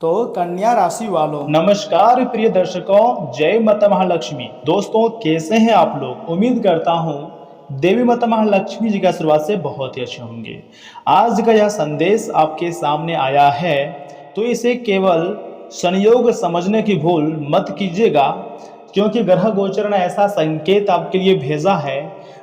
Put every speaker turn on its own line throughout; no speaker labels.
तो कन्या राशि वालों,
नमस्कार प्रिय दर्शकों, जय माता महालक्ष्मी। दोस्तों, कैसे हैं आप लोग? उम्मीद करता हूँ देवी माता महालक्ष्मी जी के आशीर्वाद से बहुत ही अच्छे होंगे। आज का यह संदेश आपके सामने आया है तो इसे केवल संयोग समझने की भूल मत कीजिएगा, क्योंकि ग्रह गोचर ने ऐसा संकेत आपके लिए भेजा है।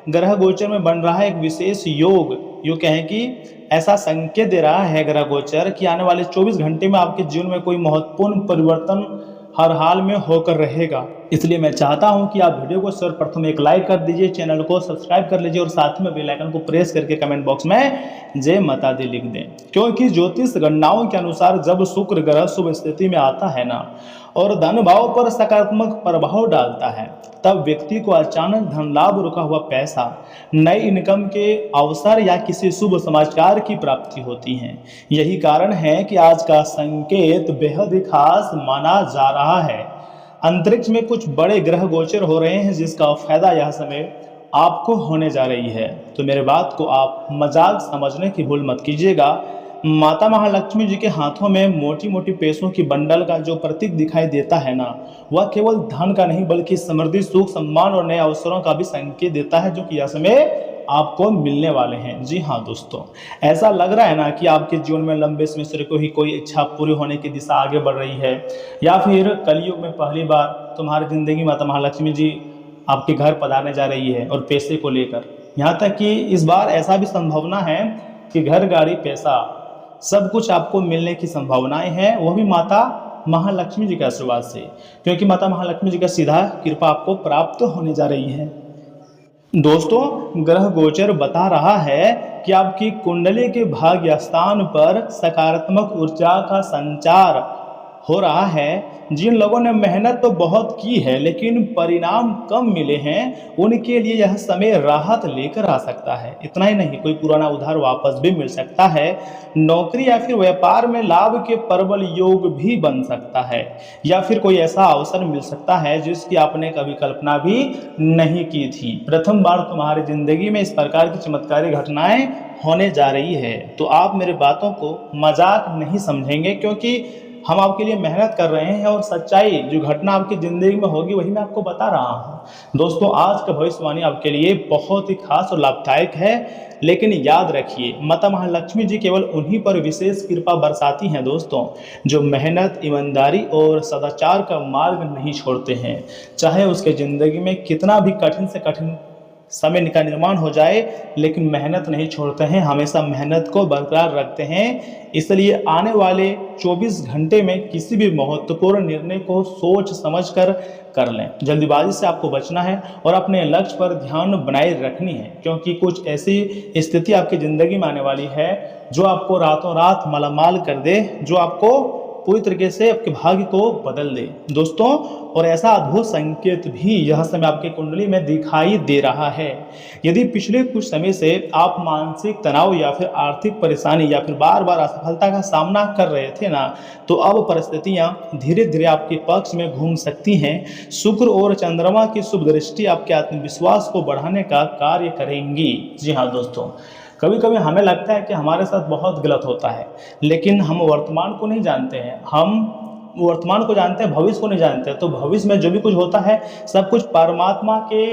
ग्रह गोचर में बन रहा है एक विशेष योग, यूँ कहें कि ऐसा संकेत दे रहा है ग्रह गोचर कि आने वाले 24 घंटे में आपके जीवन में कोई महत्वपूर्ण परिवर्तन हर हाल में होकर रहेगा। इसलिए मैं चाहता हूं कि आप वीडियो को सर्वप्रथम एक लाइक कर दीजिए, चैनल को सब्सक्राइब कर लीजिए और साथ में बेल आइकन को प्रेस करके कमेंट बॉक्स में जय माता दी लिख दें। क्योंकि ज्योतिष गणनाओं के अनुसार जब शुक्र ग्रह शुभ स्थिति में आता है ना और धन भाव पर सकारात्मक प्रभाव डालता है, तब व्यक्ति को अचानक धन लाभ, रुका हुआ पैसा, नए इनकम के अवसर या किसी शुभ समाचार की प्राप्ति होती है। यही कारण है कि आज का संकेत बेहद ही खास माना जा रहा है। अंतरिक्ष में कुछ बड़े ग्रह गोचर हो रहे हैं जिसका फायदा यह समय आपको होने जा रही है। तो मेरे बात को आप मजाक समझने की भूल मत कीजिएगा। माता महालक्ष्मी जी के हाथों में मोटी मोटी पैसों की बंडल का जो प्रतीक दिखाई देता है ना, वह केवल धन का नहीं बल्कि समृद्धि, सुख, सम्मान और नए अवसरों का भी संकेत देता है, जो कि यह समय आपको मिलने वाले हैं। जी हाँ दोस्तों, ऐसा लग रहा है ना कि आपके जीवन में लंबे समय से कोई इच्छा पूरी होने की दिशा आगे बढ़ रही है, या फिर कलयुग में पहली बार तुम्हारी जिंदगी माता महालक्ष्मी जी आपके घर पधारने जा रही है और पैसे को लेकर। यहाँ तक कि इस बार ऐसा भी संभावना है कि घर, गाड़ी, पैसा सब कुछ आपको मिलने की संभावनाएं हैं, वो भी माता महालक्ष्मी जी के आशीर्वाद से, क्योंकि माता महालक्ष्मी जी का सीधा कृपा आपको प्राप्त होने जा रही है। दोस्तों, ग्रह गोचर बता रहा है कि आपकी कुंडली के भाग्य स्थान पर सकारात्मक ऊर्जा का संचार हो रहा है। जिन लोगों ने मेहनत तो बहुत की है लेकिन परिणाम कम मिले हैं, उनके लिए यह समय राहत लेकर आ सकता है। इतना ही नहीं, कोई पुराना उधार वापस भी मिल सकता है। नौकरी या फिर व्यापार में लाभ के प्रबल योग भी बन सकता है, या फिर कोई ऐसा अवसर मिल सकता है जिसकी आपने कभी कल्पना भी नहीं की थी। प्रथम बार तुम्हारी जिंदगी में इस प्रकार की चमत्कारी घटनाएं होने जा रही है। तो आप मेरे बातों को मजाक नहीं समझेंगे, क्योंकि हम आपके लिए मेहनत कर रहे हैं और सच्चाई जो घटना आपकी ज़िंदगी में होगी वही मैं आपको बता रहा हूँ। दोस्तों, आज का भविष्यवाणी आपके लिए बहुत ही खास और लाभदायक है, लेकिन याद रखिए, माता महालक्ष्मी जी केवल उन्हीं पर विशेष कृपा बरसाती हैं दोस्तों, जो मेहनत, ईमानदारी और सदाचार का मार्ग नहीं छोड़ते हैं। चाहे उसके ज़िंदगी में कितना भी कठिन से कठिन समय का निर्माण हो जाए, लेकिन मेहनत नहीं छोड़ते हैं, हमेशा मेहनत को बरकरार रखते हैं। इसलिए आने वाले 24 घंटे में किसी भी महत्वपूर्ण निर्णय को सोच समझकर कर लें। जल्दीबाजी से आपको बचना है और अपने लक्ष्य पर ध्यान बनाए रखनी है, क्योंकि कुछ ऐसी स्थिति आपकी ज़िंदगी में आने वाली है जो आपको रातों रात मालामाल कर दे, जो आपको पूरी तरीके से आपके भाग्य को बदल दे दोस्तों। और ऐसा अद्भुत संकेत भी यह समय आपके कुंडली में दिखाई दे रहा है। यदि पिछले कुछ समय से आप मानसिक तनाव या फिर आर्थिक परेशानी या फिर बार बार असफलता का सामना कर रहे थे ना, तो अब परिस्थितियां धीरे धीरे आपके पक्ष में घूम सकती हैं। शुक्र और चंद्रमा की शुभ दृष्टि आपके आत्मविश्वास को बढ़ाने का कार्य करेंगी। जी हाँ दोस्तों, कभी कभी हमें लगता है कि हमारे साथ बहुत गलत होता है, लेकिन हम वर्तमान को नहीं जानते हैं। हम वर्तमान को जानते हैं, भविष्य को नहीं जानते। तो भविष्य में जो भी कुछ होता है, सब कुछ परमात्मा के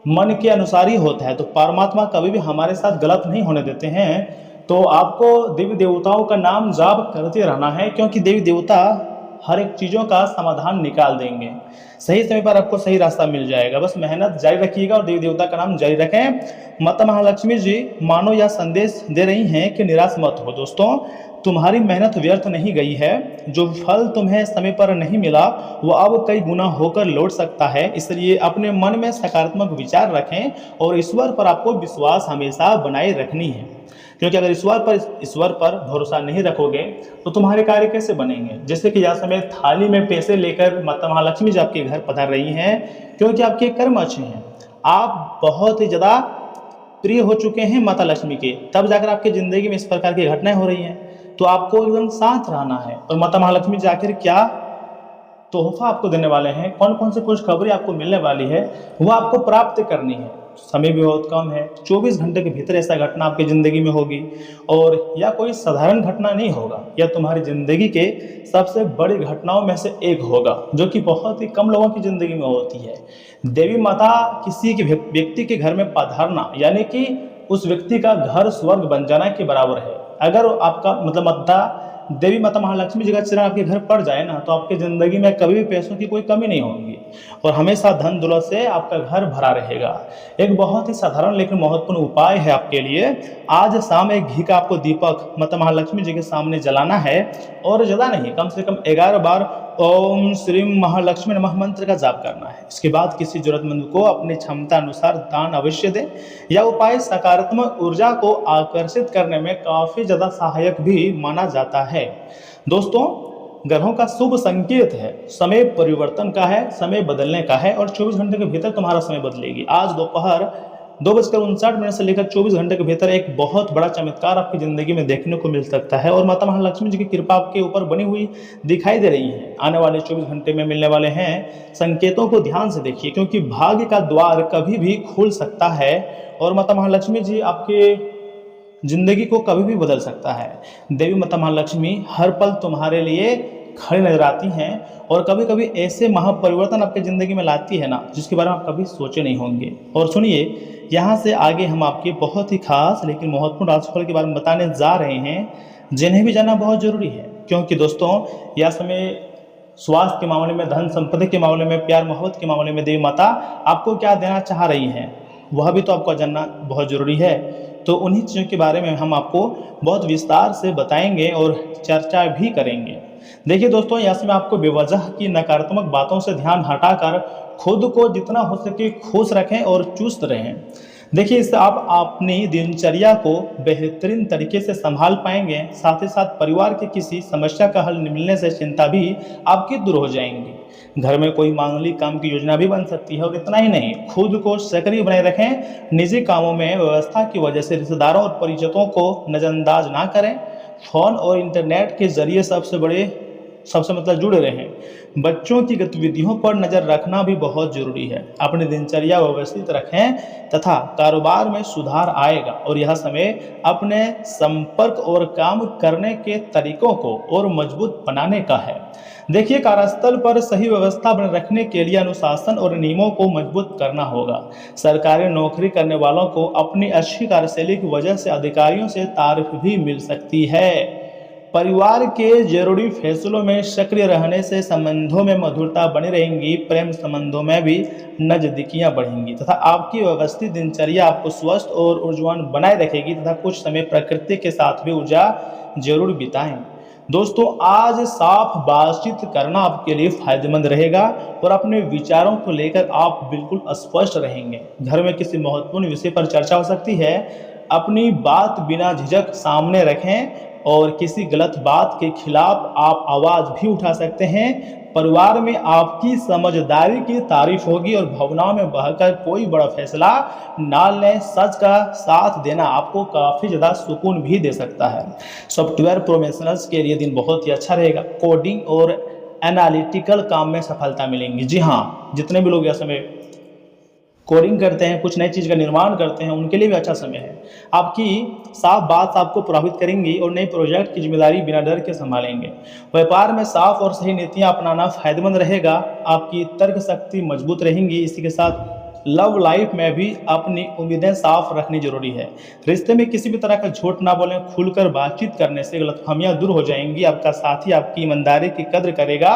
मन के अनुसार ही होता है। तो परमात्मा कभी भी हमारे साथ गलत नहीं होने देते हैं। तो आपको देवी देवताओं का नाम जाप करते रहना है, क्योंकि देवी देवता हर एक चीज़ों का समाधान निकाल देंगे। सही समय पर आपको सही रास्ता मिल जाएगा। बस मेहनत जारी रखिएगा और देवी देवता का नाम जारी रखें। माता महालक्ष्मी जी मानो यह संदेश दे रही हैं कि निराश मत हो दोस्तों, तुम्हारी मेहनत व्यर्थ नहीं गई है। जो फल तुम्हें समय पर नहीं मिला वो अब कई गुना होकर लौट सकता है। इसलिए अपने मन में सकारात्मक विचार रखें और ईश्वर पर आपको विश्वास हमेशा बनाए रखनी है, क्योंकि अगर ईश्वर पर भरोसा नहीं रखोगे तो तुम्हारे कार्य कैसे बनेंगे। जैसे कि यह समय थाली में पैसे लेकर माता महालक्ष्मी जी आपके घर पधार रही हैं, क्योंकि आपके कर्म अच्छे हैं, आप बहुत ही ज़्यादा प्रिय हो चुके हैं माता लक्ष्मी के, तब जाकर आपकी ज़िंदगी में इस प्रकार की घटनाएं हो रही हैं। तो आपको एकदम शांत रहना है। और माता महालक्ष्मी जी आखिर क्या तोहफा आपको देने वाले हैं, कौन कौन सी खुशखबरी आपको मिलने वाली है, वह आपको प्राप्त करनी है। समय भी बहुत कम है, 24 घंटे के भीतर ऐसा घटना आपकी ज़िंदगी में होगी। और यह कोई साधारण घटना नहीं होगा, यह तुम्हारी ज़िंदगी के सबसे बड़ी घटनाओं में से एक होगा, जो कि बहुत ही कम लोगों की ज़िंदगी में होती है। देवी माता किसी के व्यक्ति के घर में पधारना यानी कि उस व्यक्ति का घर स्वर्ग बन जाना के बराबर है। अगर आपका मतलब देवी माता महालक्ष्मी जी का चरण आपके घर पड़ जाए ना, तो आपकी ज़िंदगी में कभी भी पैसों की कोई कमी नहीं होगी और हमेशा धन दौलत से आपका घर भरा रहेगा। एक बहुत ही साधारण लेकिन महत्वपूर्ण उपाय है आपके लिए। आज शाम एक घी का आपको दीपक माता महालक्ष्मी जी के सामने जलाना है और ज़्यादा नहीं, कम से कम 11 बार ओम श्री महालक्ष्मी नमः मंत्र का जाप करना है। इसके बाद किसी जरूरतमंद को अपनी क्षमता अनुसार दान अवश्य दें। यह उपाय सकारात्मक ऊर्जा को आकर्षित करने में काफ़ी ज़्यादा सहायक भी माना जाता है। दोस्तों, ग्रहों का शुभ संकेत है, समय परिवर्तन का है, समय बदलने का है और 24 घंटे के भीतर तुम्हारा समय बदलेगी। आज दोपहर 2:59 से लेकर 24 घंटे के भीतर एक बहुत बड़ा चमत्कार आपकी ज़िंदगी में देखने को मिल सकता है और माता महालक्ष्मी जी की कृपा आपके ऊपर बनी हुई दिखाई दे रही है। आने वाले 24 घंटे में मिलने वाले हैं संकेतों को ध्यान से देखिए, क्योंकि भाग्य का द्वार कभी भी खुल सकता है और माता महालक्ष्मी जी आपके जिंदगी को कभी भी बदल सकता है। देवी माता महालक्ष्मी हर पल तुम्हारे लिए खड़ी नजर आती हैं और कभी कभी ऐसे महापरिवर्तन आपकी ज़िंदगी में लाती है ना, जिसके बारे में आप कभी सोचे नहीं होंगे। और सुनिए, यहाँ से आगे हम आपके बहुत ही खास लेकिन महत्वपूर्ण राशिफल के बारे में बताने जा रहे हैं, जिन्हें भी जानना बहुत ज़रूरी है। क्योंकि दोस्तों, यह समय स्वास्थ्य के मामले में, धन संपत्ति के मामले में, प्यार मोहब्बत के मामले में देवी माता आपको क्या देना चाह रही हैं, वह भी तो आपको जानना बहुत ज़रूरी है। तो उन्हीं चीज़ों के बारे में हम आपको बहुत विस्तार से बताएंगे और चर्चा भी करेंगे। देखिए दोस्तों, यहाँ से मैं आपको बेवजह की नकारात्मक बातों से ध्यान हटाकर खुद को जितना हो सके खुश रखें और चुस्त रहें। देखिए, इससे आप अपनी दिनचर्या को बेहतरीन तरीके से संभाल पाएंगे। साथ ही साथ परिवार की किसी समस्या का हल मिलने से चिंता भी आपकी दूर हो जाएंगी। घर में कोई मांगलिक काम की योजना भी बन सकती है। और इतना ही नहीं, खुद को सक्रिय बनाए रखें। निजी कामों में व्यवस्था की वजह से रिश्तेदारों और परिचितों को नज़रअंदाज ना करें। फ़ोन और इंटरनेट के जरिए सबसे जुड़े रहें। बच्चों की गतिविधियों पर नज़र रखना भी बहुत ज़रूरी है। अपनी दिनचर्या व्यवस्थित रखें तथा कारोबार में सुधार आएगा और यह समय अपने संपर्क और काम करने के तरीकों को और मजबूत बनाने का है। देखिए, कार्यस्थल पर सही व्यवस्था बनाए रखने के लिए अनुशासन और नियमों को मजबूत करना होगा। सरकारी नौकरी करने वालों को अपनी अच्छी कार्यशैली की वजह से अधिकारियों से तारीफ भी मिल सकती है। परिवार के जरूरी फैसलों में सक्रिय रहने से संबंधों में मधुरता बनी रहेंगी। प्रेम संबंधों में भी नजदीकियां बढ़ेंगी तथा आपकी व्यवस्थित दिनचर्या आपको स्वस्थ और ऊर्जावान बनाए रखेगी तथा कुछ समय प्रकृति के साथ भी ऊर्जा जरूर बिताएं। दोस्तों, आज साफ बातचीत करना आपके लिए फायदेमंद रहेगा और अपने विचारों को लेकर आप बिल्कुल स्पष्ट रहेंगे। घर में किसी महत्वपूर्ण विषय पर चर्चा हो सकती है। अपनी बात बिना झिझक सामने रखें और किसी गलत बात के खिलाफ आप आवाज़ भी उठा सकते हैं। परिवार में आपकी समझदारी की तारीफ होगी और भावनाओं में बहकर कोई बड़ा फैसला ना लें। सच का साथ देना आपको काफ़ी ज़्यादा सुकून भी दे सकता है। सॉफ्टवेयर प्रोफेशनल्स के लिए दिन बहुत ही अच्छा रहेगा। कोडिंग और एनालिटिकल काम में सफलता मिलेंगी। जी हाँ, जितने भी लोग इस समय कोडिंग करते हैं, कुछ नई चीज़ का निर्माण करते हैं, उनके लिए भी अच्छा समय है। आपकी साफ बात आपको प्रभावित करेंगी और नए प्रोजेक्ट की जिम्मेदारी बिना डर के संभालेंगे। व्यापार में साफ और सही नीतियां अपनाना फायदेमंद रहेगा। आपकी तर्क शक्ति मजबूत रहेंगी। इसी के साथ लव लाइफ में भी अपनी उम्मीदें साफ रखनी जरूरी है। रिश्ते में किसी भी तरह का झूठ ना बोलें। खुलकर बातचीत करने से गलतफहमियां दूर हो जाएंगी। आपका साथी आपकी ईमानदारी की कद्र करेगा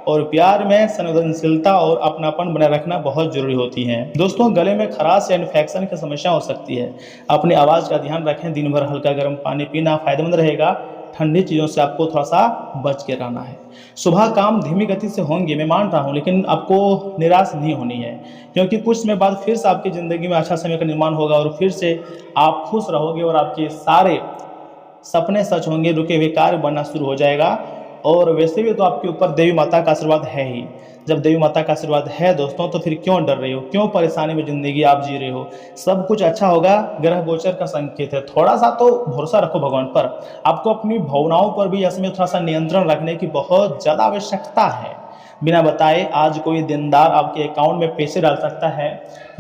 और प्यार में संवेदनशीलता और अपनापन बनाए रखना बहुत जरूरी होती है। दोस्तों, गले में खराश या इन्फेक्शन की समस्या हो सकती है। अपनी आवाज़ का ध्यान रखें। दिन भर हल्का गर्म पानी पीना फायदेमंद रहेगा। ठंडी चीज़ों से आपको थोड़ा सा बच के रहना है। सुबह काम धीमी गति से होंगे, मैं मान रहा हूँ, लेकिन आपको निराश नहीं होनी है, क्योंकि कुछ समय बाद फिर से आपकी ज़िंदगी में अच्छा समय का निर्माण होगा और फिर से आप खुश रहोगे और आपके सारे सपने सच होंगे। रुके हुए कार्य बनना शुरू हो जाएगा। और वैसे भी तो आपके ऊपर देवी माता का आशीर्वाद है ही। जब देवी माता का आशीर्वाद है दोस्तों, तो फिर क्यों डर रहे हो, क्यों परेशानी में ज़िंदगी आप जी रहे हो। सब कुछ अच्छा होगा। ग्रह गोचर का संकेत है। थोड़ा सा तो भरोसा रखो भगवान पर। आपको अपनी भावनाओं पर भी इसमें थोड़ा सा नियंत्रण रखने की बहुत ज़्यादा आवश्यकता है। बिना बताए आज कोई देनदार आपके अकाउंट में पैसे डाल सकता है,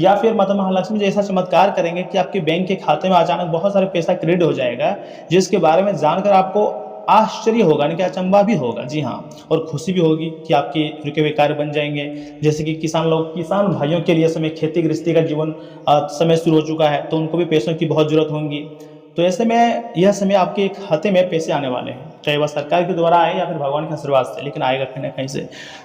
या फिर माता महालक्ष्मी जी ऐसा चमत्कार करेंगे कि आपके बैंक के खाते में अचानक बहुत सारे पैसा क्रेडिट हो जाएगा, जिसके बारे में जानकर आपको आश्चर्य होगा, यानी कि अचंभा भी होगा। जी हाँ, और खुशी भी होगी कि आपके रुके हुए कार्य बन जाएंगे। जैसे कि किसान भाइयों के लिए समय खेती गृहस्थी का जीवन समय शुरू हो चुका है, तो उनको भी पैसों की बहुत जरूरत होगी। तो ऐसे में यह समय आपके खाते में पैसे आने वाले हैं, चाहे वह सरकार के द्वारा आए या फिर भगवान के आशीर्वाद से, लेकिन आएगा कहीं ना कहीं से।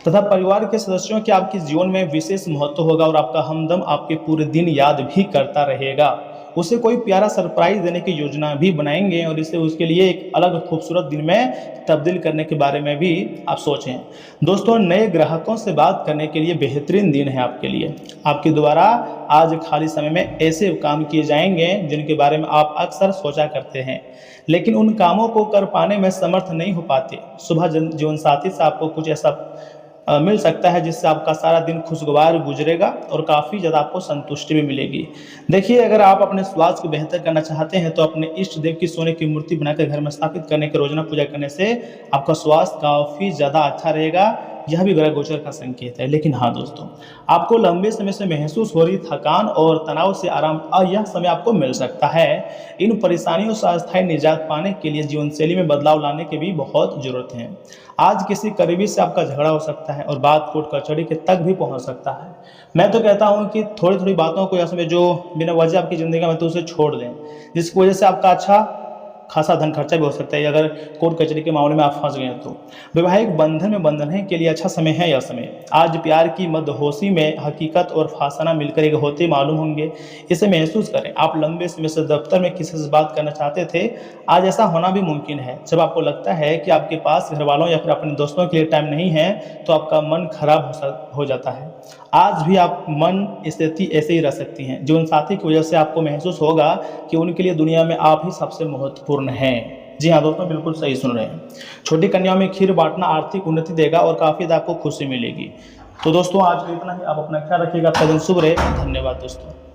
तथा परिवार के सदस्यों के आपके जीवन में विशेष महत्व होगा और आपका हमदम आपके पूरे दिन याद भी करता रहेगा। उसे कोई प्यारा सरप्राइज देने की योजना भी बनाएंगे और इसे उसके लिए एक अलग खूबसूरत दिन में तब्दील करने के बारे में भी आप सोचें। दोस्तों, नए ग्राहकों से बात करने के लिए बेहतरीन दिन है आपके लिए। आपके द्वारा आज खाली समय में ऐसे काम किए जाएंगे जिनके बारे में आप अक्सर सोचा करते हैं, लेकिन उन कामों को कर पाने में समर्थ नहीं हो पाते। सुबह जीवन साथी से आपको कुछ ऐसा मिल सकता है जिससे आपका सारा दिन खुशगवार गुजरेगा और काफ़ी ज़्यादा आपको संतुष्टि भी मिलेगी। देखिए, अगर आप अपने स्वास्थ्य को बेहतर करना चाहते हैं तो अपने इष्ट देव की सोने की मूर्ति बनाकर घर में स्थापित करने के रोजाना पूजा करने से आपका स्वास्थ्य काफ़ी ज़्यादा अच्छा रहेगा। यह भी ग्रह गोचर का संकेत है। लेकिन हाँ दोस्तों, आपको लंबे समय से महसूस हो रही थकान और तनाव से आराम यह समय आपको मिल सकता है। इन परेशानियों से अस्थायी निजात पाने के लिए जीवनशैली में बदलाव लाने की भी बहुत ज़रूरत है। आज किसी करीबी से आपका झगड़ा हो सकता है और बात कोर्ट कचहरी के तक भी पहुंच सकता है। मैं तो कहता हूं कि थोड़ी थोड़ी बातों को या समय जो बिना वजह आपकी ज़िंदगी में तो उसे छोड़ दें, जिसकी वजह से आपका अच्छा खासा धन खर्चा भी हो सकता है अगर कोर्ट कचहरी के मामले में आप फंस गए तो। वैवाहिक बंधन में बंधने के लिए अच्छा समय है यह समय। आज प्यार की मदहोशी में हकीकत और फासना मिलकर एक होते मालूम होंगे। इसे महसूस करें। आप लंबे समय से दफ्तर में किसी से बात करना चाहते थे, आज ऐसा होना भी मुमकिन है। जब आपको लगता है कि आपके पास घर वालों या फिर अपने दोस्तों के लिए टाइम नहीं है तो आपका मन खराब हो जाता है। आज भी आप मन स्थिति ऐसे ही रह सकती हैं। जीवन साथी की वजह से आपको महसूस होगा कि उनके लिए दुनिया में आप ही सबसे महत्वपूर्ण हैं। जी हाँ दोस्तों, बिल्कुल सही सुन रहे हैं। छोटी कन्याओं में खीर बांटना आर्थिक उन्नति देगा और काफ़ी आपको खुशी मिलेगी। तो दोस्तों, आज के इतना ही। आप अपना ख्याल रखिएगा। आपका दिन शुभ रहे। धन्यवाद दोस्तों।